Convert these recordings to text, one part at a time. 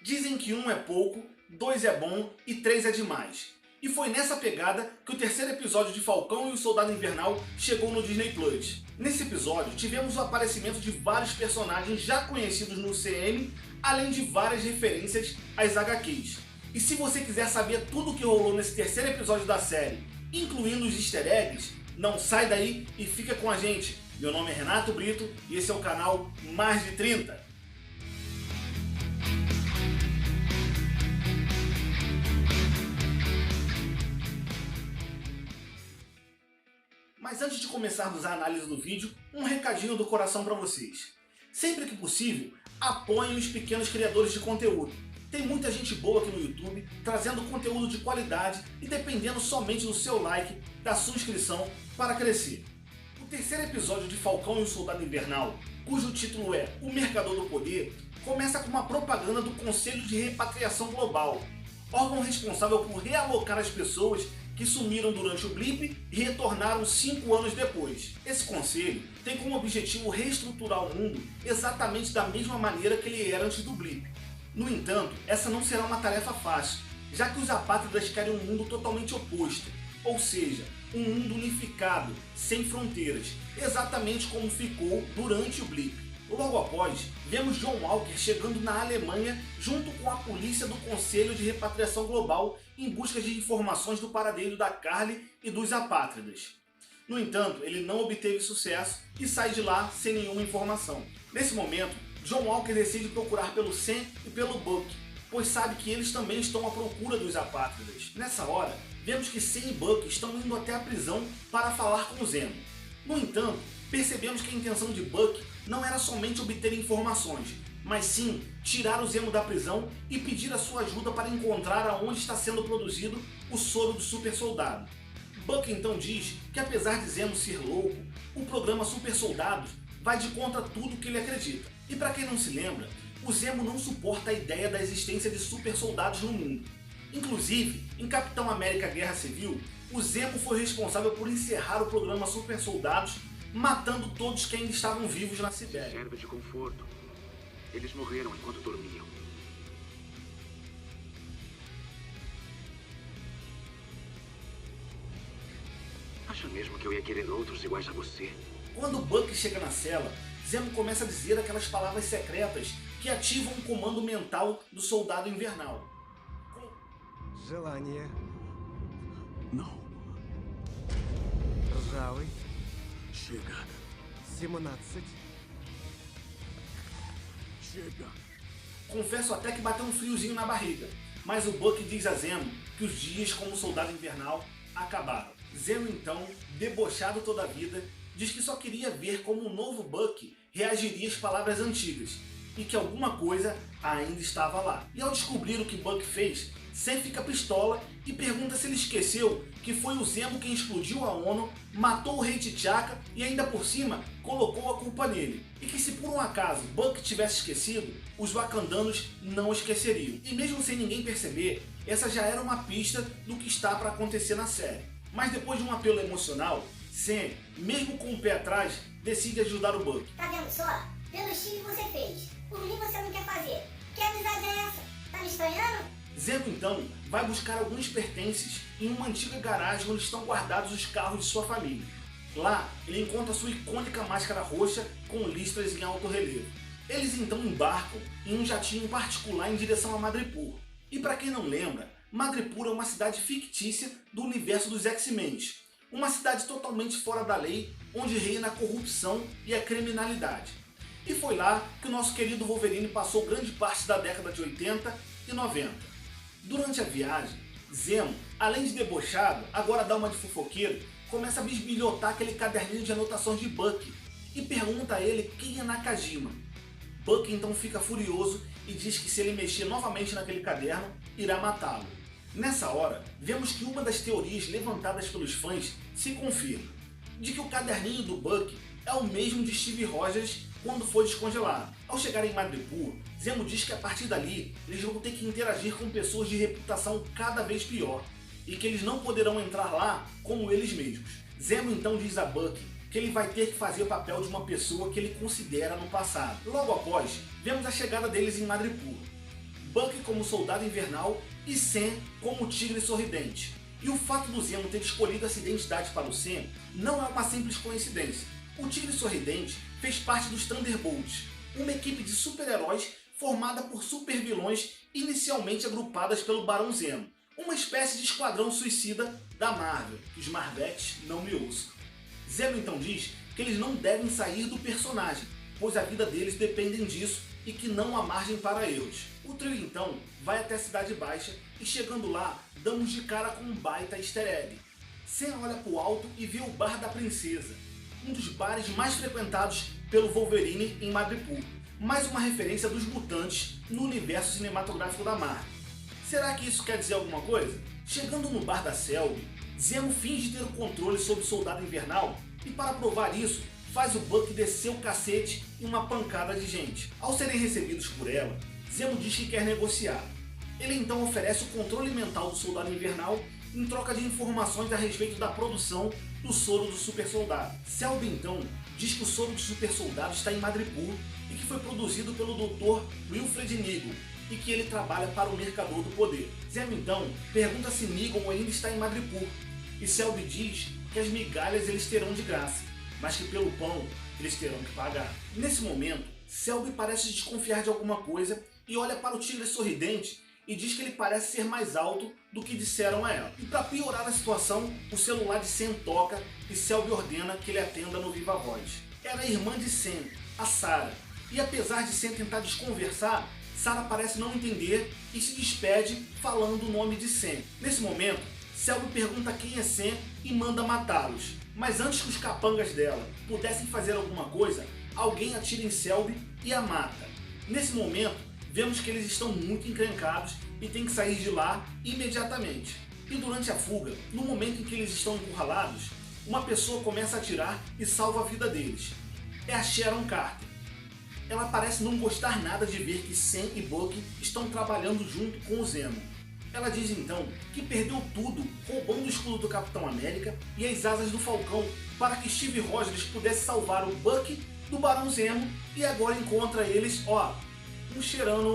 Dizem que 1 é pouco, 2 é bom e 3 é demais. E foi nessa pegada que o terceiro episódio de Falcão e o Soldado Invernal chegou no Disney Plus. Nesse episódio tivemos o aparecimento de vários personagens já conhecidos no CM, além de várias referências às HQs. E se você quiser saber tudo o que rolou nesse terceiro episódio da série, incluindo os easter eggs, não sai daí e fica com a gente. Meu nome é Renato Brito e esse é o canal Mais de 30. Mas antes de começarmos a análise do vídeo, um recadinho do coração para vocês. Sempre que possível, apoiem os pequenos criadores de conteúdo. Tem muita gente boa aqui no YouTube, trazendo conteúdo de qualidade e dependendo somente do seu like, da sua inscrição, para crescer. O terceiro episódio de Falcão e o Soldado Invernal, cujo título é O Mercador do Poder, começa com uma propaganda do Conselho de Repatriação Global, órgão responsável por realocar as pessoas que sumiram durante o blip e retornaram 5 anos depois. Esse conselho tem como objetivo reestruturar o mundo exatamente da mesma maneira que ele era antes do blip. No entanto, essa não será uma tarefa fácil, já que os apátridas querem um mundo totalmente oposto, ou seja, um mundo unificado, sem fronteiras, exatamente como ficou durante o blip. Logo após, vemos John Walker chegando na Alemanha junto com a polícia do Conselho de Repatriação Global em busca de informações do paradeiro da Carly e dos apátridas. No entanto, ele não obteve sucesso e sai de lá sem nenhuma informação. Nesse momento, John Walker decide procurar pelo Sam e pelo Buck, pois sabe que eles também estão à procura dos apátridas. Nessa hora, vemos que Sam e Buck estão indo até a prisão para falar com o Zemo. No entanto, percebemos que a intenção de Buck não era somente obter informações, mas sim tirar o Zemo da prisão e pedir a sua ajuda para encontrar aonde está sendo produzido o soro do super soldado. Buck então diz que apesar de Zemo ser louco, o programa Super Soldados vai de contra tudo que ele acredita. E para quem não se lembra, o Zemo não suporta a ideia da existência de super soldados no mundo. Inclusive, em Capitão América Guerra Civil, o Zemo foi responsável por encerrar o programa Super Soldados, matando todos que ainda estavam vivos na Sibéria. Serve de conforto. Eles morreram enquanto dormiam. Acha mesmo que eu ia querer outros iguais a você? Quando Buck chega na cela, Zemo começa a dizer aquelas palavras secretas que ativam o comando mental do Soldado Invernal. Желание. Não. Ржавый. Chega. 17. Chega. Confesso até que bateu um friozinho na barriga, mas o Buck diz a Zemo que os dias como Soldado Invernal acabaram. Zemo então, debochado toda a vida, diz que só queria ver como o novo Buck reagiria às palavras antigas, e que alguma coisa ainda estava lá. E ao descobrir o que Buck fez, Sam fica pistola e pergunta se ele esqueceu que foi o Zemo quem explodiu a ONU, matou o rei T'Chaka e ainda por cima colocou a culpa nele. E que se por um acaso Buck tivesse esquecido, os wakandanos não esqueceriam. E mesmo sem ninguém perceber, essa já era uma pista do que está para acontecer na série. Mas depois de um apelo emocional, Sam, mesmo com o pé atrás, decide ajudar o Buck. Tá vendo só? Pelo estilo que você fez. Por mim você não quer fazer. Que amizade é essa? Tá me estranhando? Zemo então vai buscar alguns pertences em uma antiga garagem onde estão guardados os carros de sua família. Lá, ele encontra sua icônica máscara roxa com listras em alto relevo. Eles então embarcam em um jatinho particular em direção a Madripoor. E para quem não lembra, Madripoor é uma cidade fictícia do universo dos X-Men. Uma cidade totalmente fora da lei, onde reina a corrupção e a criminalidade. E foi lá que o nosso querido Wolverine passou grande parte da década de 80 e 90. Durante a viagem, Zemo, além de debochado, agora dá uma de fofoqueiro, começa a bisbilhotar aquele caderninho de anotações de Buck e pergunta a ele quem é Nakajima. Buck então fica furioso e diz que se ele mexer novamente naquele caderno, irá matá-lo. Nessa hora, vemos que uma das teorias levantadas pelos fãs se confirma, de que o caderninho do Buck é o mesmo de Steve Rogers quando foi descongelado. Ao chegar em Madripoor, Zemo diz que a partir dali eles vão ter que interagir com pessoas de reputação cada vez pior e que eles não poderão entrar lá como eles mesmos. Zemo então diz a Buck que ele vai ter que fazer o papel de uma pessoa que ele considera no passado. Logo após, vemos a chegada deles em Madripoor. Buck como Soldado Invernal e Sam como Tigre Sorridente. E o fato do Zemo ter escolhido essa identidade para o Sam não é uma simples coincidência. O Tigre Sorridente fez parte dos Thunderbolts, uma equipe de super-heróis formada por super-vilões inicialmente agrupadas pelo Barão Zemo, uma espécie de esquadrão suicida da Marvel, que os Marvetes não me ouçam. Zemo então diz que eles não devem sair do personagem, pois a vida deles depende disso e que não há margem para erros. O trio então vai até a Cidade Baixa e chegando lá, damos de cara com um baita easter egg. Sam olha para o alto e vê o Bar da Princesa, um dos bares mais frequentados pelo Wolverine em Madripoor. Mais uma referência dos mutantes no universo cinematográfico da Marvel. Será que isso quer dizer alguma coisa? Chegando no bar da Sylvie, Zemo finge ter o controle sobre o Soldado Invernal e para provar isso, faz o Buck descer o cacete em uma pancada de gente. Ao serem recebidos por ela, Zemo diz que quer negociar. Ele então oferece o controle mental do Soldado Invernal em troca de informações a respeito da produção do soro do super soldado. Sylvie então diz que o soro do super soldado está em Madripoor e que foi produzido pelo Dr. Wilfred Niggle e que ele trabalha para o Mercador do Poder. Zemo então pergunta se Niggle ainda está em Madripoor e Sylvie diz que as migalhas eles terão de graça, mas que pelo pão eles terão que pagar. Nesse momento, Sylvie parece desconfiar de alguma coisa e olha para o Tigre Sorridente e diz que ele parece ser mais alto do que disseram a ela. E para piorar a situação, o celular de Sam toca e Sylvie ordena que ele atenda no viva voz. Era a irmã de Sam, a Sarah, e apesar de Sam tentar desconversar, Sarah parece não entender e se despede falando o nome de Sam. Nesse momento, Sylvie pergunta quem é Sam e manda matá-los. Mas antes que os capangas dela pudessem fazer alguma coisa, alguém atira em Sylvie e a mata. Nesse momento, vemos que eles estão muito encrencados e têm que sair de lá imediatamente. E durante a fuga, no momento em que eles estão encurralados, uma pessoa começa a atirar e salva a vida deles. É a Sharon Carter. Ela parece não gostar nada de ver que Sam e Buck estão trabalhando junto com o Zemo. Ela diz então que perdeu tudo roubando o escudo do Capitão América e as asas do Falcão para que Steve Rogers pudesse salvar o Buck do Barão Zemo e agora encontra eles, um cheirando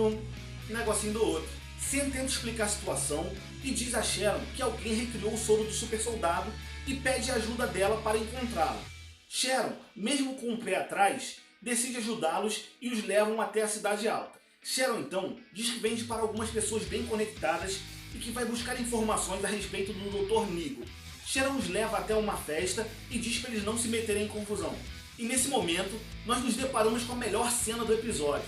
um negocinho do outro. Sam tenta explicar a situação e diz a Sharon que alguém recriou o soro do super soldado e pede ajuda dela para encontrá-lo. Sharon, mesmo com o pé atrás, decide ajudá-los e os levam até a Cidade Alta. Sharon então diz que vende para algumas pessoas bem conectadas e que vai buscar informações a respeito do Dr. Niggle. Sharon os leva até uma festa e diz para eles não se meterem em confusão. E nesse momento, nós nos deparamos com a melhor cena do episódio.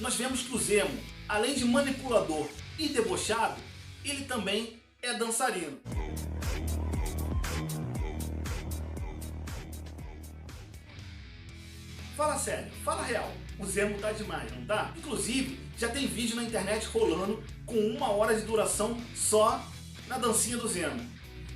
Nós vemos que o Zemo, além de manipulador e debochado, ele também é dançarino. Fala sério, fala real, o Zemo tá demais, não tá? Inclusive, já tem vídeo na internet rolando com 1 hora de duração só na dancinha do Zemo.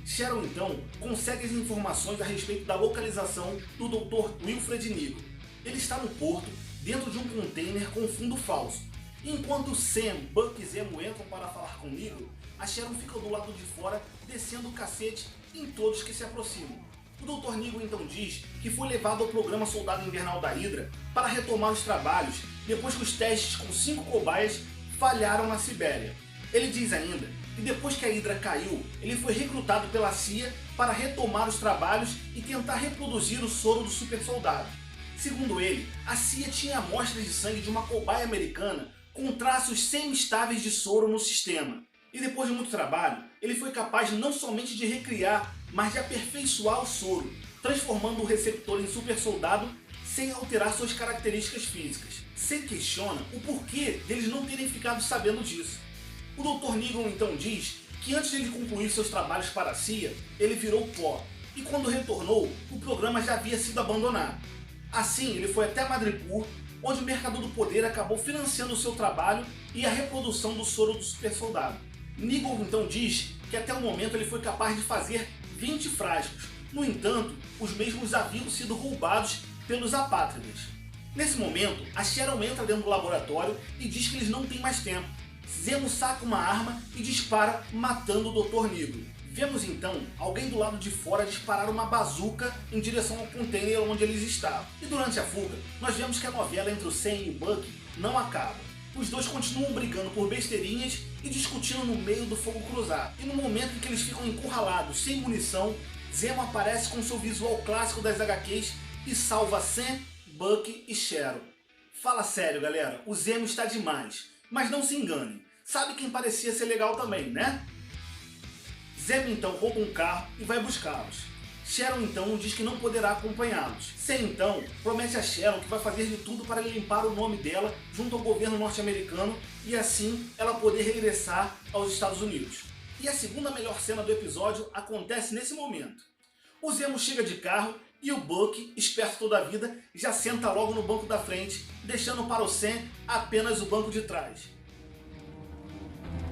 Sharon então consegue as informações a respeito da localização do Dr. Wilfred Niggle. Ele está no porto, dentro de um container com fundo falso. Enquanto Sam, Buck e Zemo entram para falar com Niggle, a Sharon fica do lado de fora, descendo o cacete em todos que se aproximam. O Dr. Niggle então diz que foi levado ao programa Soldado Invernal da Hydra para retomar os trabalhos depois que os testes com 5 cobaias falharam na Sibéria. Ele diz ainda que depois que a Hydra caiu, ele foi recrutado pela CIA para retomar os trabalhos e tentar reproduzir o soro do super soldado. Segundo ele, a CIA tinha amostras de sangue de uma cobaia americana com traços semi-estáveis de soro no sistema. E depois de muito trabalho, ele foi capaz não somente de recriar, mas de aperfeiçoar o soro, transformando o receptor em super soldado sem alterar suas características físicas. Sam questiona o porquê deles não terem ficado sabendo disso. O Dr. Niggle então diz que antes de ele concluir seus trabalhos para a CIA, ele virou pó, e quando retornou, o programa já havia sido abandonado. Assim, ele foi até Madripoor, onde o Mercador do Poder acabou financiando o seu trabalho e a reprodução do soro do super soldado. Niggle então diz que até o momento ele foi capaz de fazer 20 frascos. No entanto, os mesmos haviam sido roubados pelos apátridas. Nesse momento, a Sharon entra dentro do laboratório e diz que eles não têm mais tempo. Zemo saca uma arma e dispara, matando o Dr. Niggle. Vemos então alguém do lado de fora disparar uma bazuca em direção ao container onde eles estavam. E durante a fuga, nós vemos que a novela entre o Sam e o Buck não acaba. Os dois continuam brigando por besteirinhas e discutindo no meio do fogo cruzado. E no momento em que eles ficam encurralados sem munição, Zemo aparece com seu visual clássico das HQs e salva Sam, Bucky e Sharon. Fala sério, galera, o Zemo está demais. Mas não se engane, sabe quem parecia ser legal também, né? Zemo então rouba um carro e vai buscá-los. Sharon então diz que não poderá acompanhá-los. Sam então promete a Sharon que vai fazer de tudo para limpar o nome dela junto ao governo norte-americano e assim ela poder regressar aos Estados Unidos. E a segunda melhor cena do episódio acontece nesse momento. O Zemo chega de carro e o Bucky, esperto toda a vida, já senta logo no banco da frente, deixando para o Sam apenas o banco de trás.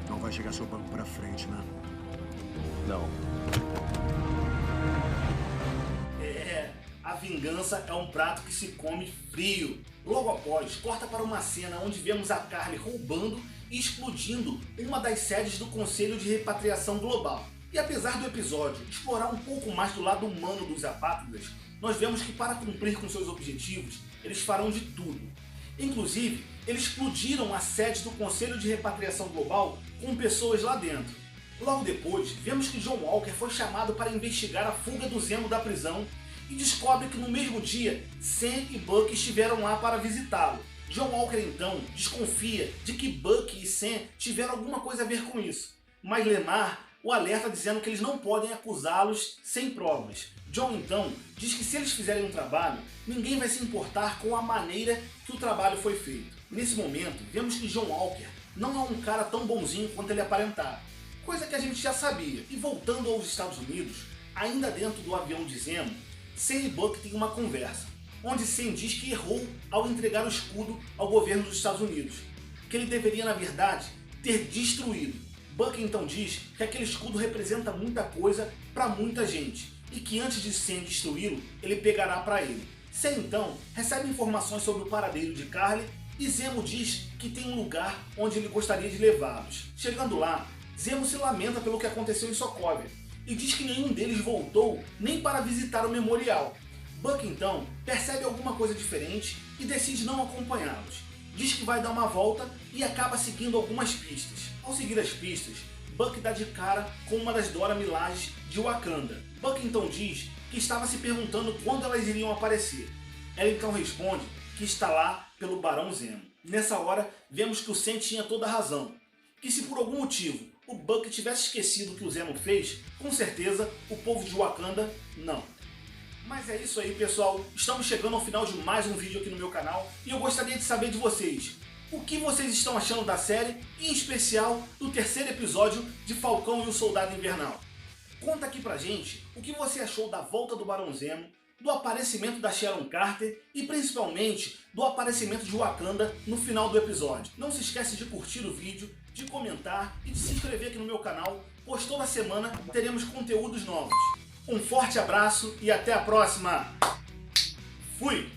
Não vai chegar seu banco pra frente, né? Não. A vingança é um prato que se come frio. Logo após, corta para uma cena onde vemos a Carly roubando e explodindo uma das sedes do Conselho de Repatriação Global. E apesar do episódio explorar um pouco mais do lado humano dos apátridas, nós vemos que para cumprir com seus objetivos, eles farão de tudo. Inclusive, eles explodiram a sede do Conselho de Repatriação Global com pessoas lá dentro. Logo depois, vemos que John Walker foi chamado para investigar a fuga do Zemo da prisão e descobre que no mesmo dia, Sam e Bucky estiveram lá para visitá-lo. John Walker então desconfia de que Bucky e Sam tiveram alguma coisa a ver com isso, mas Lemar o alerta dizendo que eles não podem acusá-los sem provas. John então diz que se eles fizerem um trabalho, ninguém vai se importar com a maneira que o trabalho foi feito. Nesse momento, vemos que John Walker não é um cara tão bonzinho quanto ele aparentava, coisa que a gente já sabia. E voltando aos Estados Unidos, ainda dentro do avião de Zemo, Sam e Bucky têm uma conversa, onde Sam diz que errou ao entregar o escudo ao governo dos Estados Unidos, que ele deveria, na verdade, ter destruído. Bucky então diz que aquele escudo representa muita coisa para muita gente, e que antes de Sam destruí-lo, ele pegará para ele. Sam então recebe informações sobre o paradeiro de Carly, e Zemo diz que tem um lugar onde ele gostaria de levá-los. Chegando lá, Zemo se lamenta pelo que aconteceu em Sokovia, e diz que nenhum deles voltou nem para visitar o memorial. Bucky então percebe alguma coisa diferente e decide não acompanhá-los. Diz que vai dar uma volta e acaba seguindo algumas pistas. Ao seguir as pistas, Bucky dá de cara com uma das Dora Milajes de Wakanda. Bucky então diz que estava se perguntando quando elas iriam aparecer. Ela então responde que está lá pelo Barão Zemo. Nessa hora, vemos que o Sam tinha toda a razão, que se por algum motivo o Bucky tivesse esquecido o que o Zemo fez, com certeza o povo de Wakanda não. Mas é isso aí, pessoal, estamos chegando ao final de mais um vídeo aqui no meu canal e eu gostaria de saber de vocês, o que vocês estão achando da série, e em especial do terceiro episódio de Falcão e o Soldado Invernal. Conta aqui pra gente o que você achou da volta do Barão Zemo, do aparecimento da Sharon Carter e principalmente do aparecimento de Wakanda no final do episódio. Não se esquece de curtir o vídeo, de comentar e de se inscrever aqui no meu canal, pois toda semana teremos conteúdos novos. Um forte abraço e até a próxima! Fui!